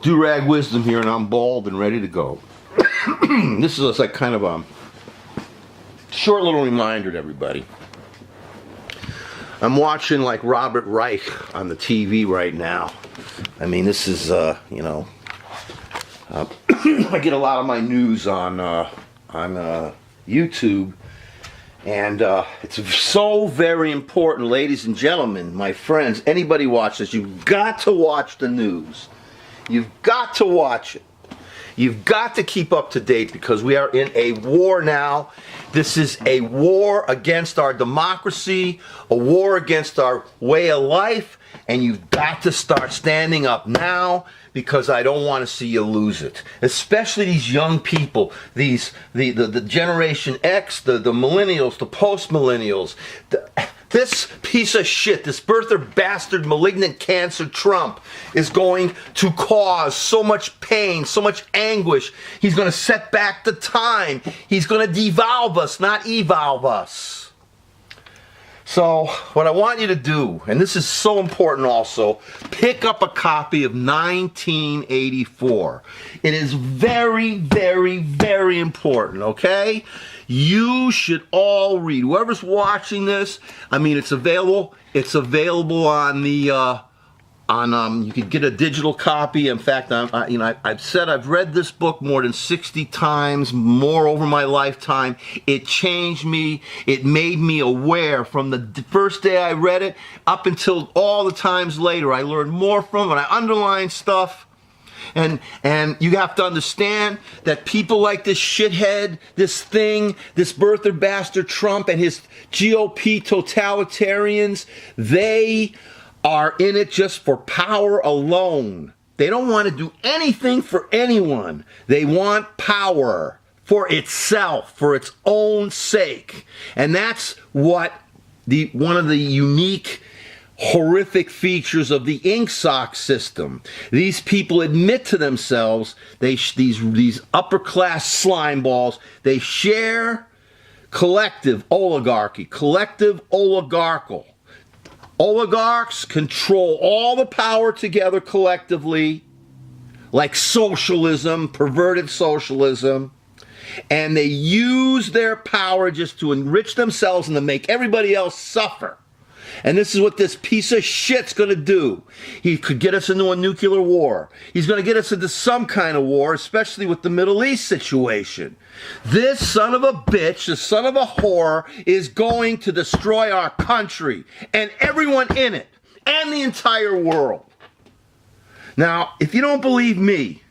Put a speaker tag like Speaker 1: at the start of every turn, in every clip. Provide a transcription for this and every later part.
Speaker 1: Do-Rag Wisdom here, and I'm bald and ready to go. This is like kind of a short little reminder to everybody. I'm watching like Robert Reich on the TV right now. I mean, this is, I get a lot of my news on YouTube. And it's so very important, ladies and gentlemen, my friends, anybody watch this, you've got to watch the news. You've got to watch it. You've got to keep up to date because we are in a war now. This is a war against our democracy, a war against our way of life, and you've got to start standing up now because I don't want to see you lose it. Especially these young people, the Generation X, the millennials, the post-millennials. This piece of shit, this birther bastard malignant cancer Trump is going to cause so much pain, so much anguish. He's going to set back the time. He's going to devolve us, not evolve us. So what I want you to do, and this is so important also, pick up a copy of 1984. It is very, very, very important, okay? You should all read. Whoever's watching this, I mean, it's available. It's available on the you can get a digital copy. In fact, I've said I've read this book more than 60 times, more over my lifetime. It changed me. It made me aware from the first day I read it up until all the times later. I learned more from it. I underlined stuff. And you have to understand that people like this shithead, this birther bastard Trump and his GOP totalitarians, they are in it just for power alone. They don't want to do anything for anyone. They want power for itself, for its own sake. And that's what one of the unique, horrific features of the INCSOC system. These people admit to themselves, these upper-class slime balls, they share collective oligarchy, collective oligarchical. Oligarchs control all the power together collectively, like socialism, perverted socialism, and they use their power just to enrich themselves and to make everybody else suffer. And this is what this piece of shit's going to do. He could get us into a nuclear war. He's going to get us into some kind of war, especially with the Middle East situation. This son of a bitch, the son of a whore, is going to destroy our country and everyone in it and the entire world. Now, if you don't believe me,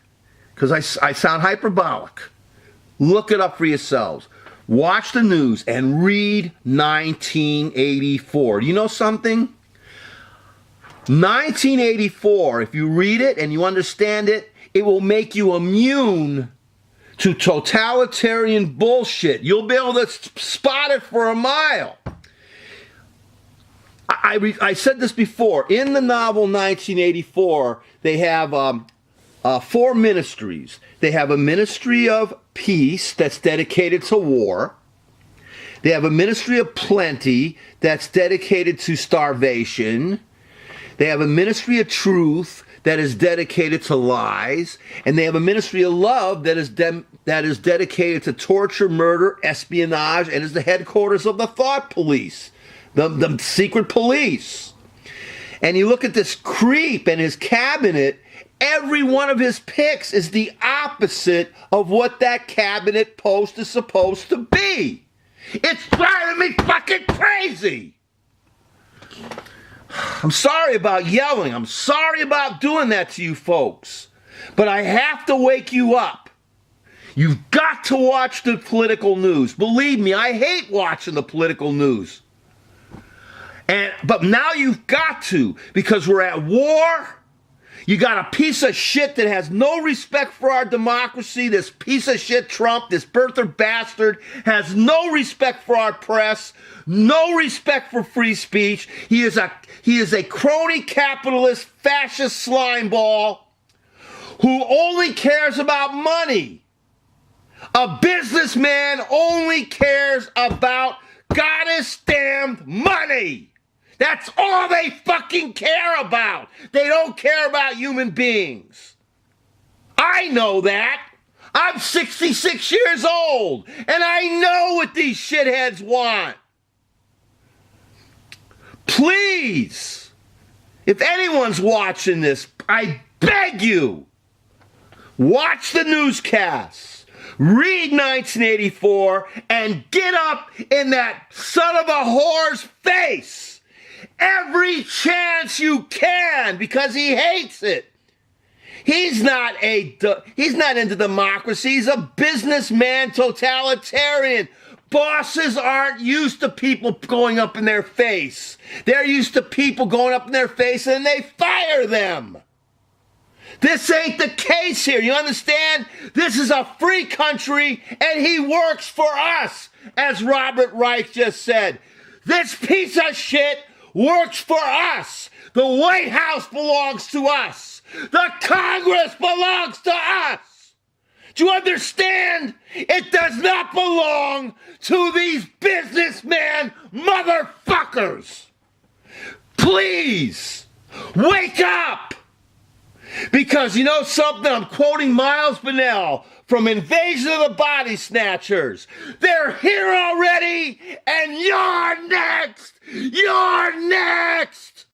Speaker 1: because I sound hyperbolic, look it up for yourselves. Watch the news and read 1984. You know something? 1984, if you read it and you understand it, it will make you immune to totalitarian bullshit. You'll be able to spot it for a mile. I said this before. In the novel 1984, they have 4 ministries. They have a ministry of peace that's dedicated to war. They have a ministry of plenty that's dedicated to starvation. They have a ministry of truth that is dedicated to lies. And they have a ministry of love that is dedicated to torture, murder, espionage, and is the headquarters of the thought police, the secret police. And you look at this creep and his cabinet. Every one of his picks is the opposite of what that cabinet post is supposed to be. It's driving me fucking crazy. I'm sorry about yelling. I'm sorry about doing that to you folks. But I have to wake you up. You've got to watch the political news. Believe me, I hate watching the political news. But now you've got to, because we're at war. You got a piece of shit that has no respect for our democracy. This piece of shit Trump, this birther bastard, has no respect for our press, no respect for free speech. He is a crony capitalist fascist slimeball who only cares about money. A businessman only cares about goddess damned money. That's all they fucking care about. They don't care about human beings. I know that. I'm 66 years old, and I know what these shitheads want. Please, if anyone's watching this, I beg you, watch the newscasts, read 1984, and get up in that son of a whore's face every chance you can, because he hates it. He's not into democracy. He's a businessman totalitarian. Bosses aren't used to people going up in their face. They're used to people going up in their face and they fire them. This ain't the case here. You understand? This is a free country and he works for us, as Robert Reich just said. This piece of shit works for us. The White House belongs to us. The Congress belongs to us. Do you understand? It does not belong to these businessman motherfuckers. Please, wake up. Because you know something? I'm quoting Miles Bennell from Invasion of the Body Snatchers. They're here already, and you're next. You're next.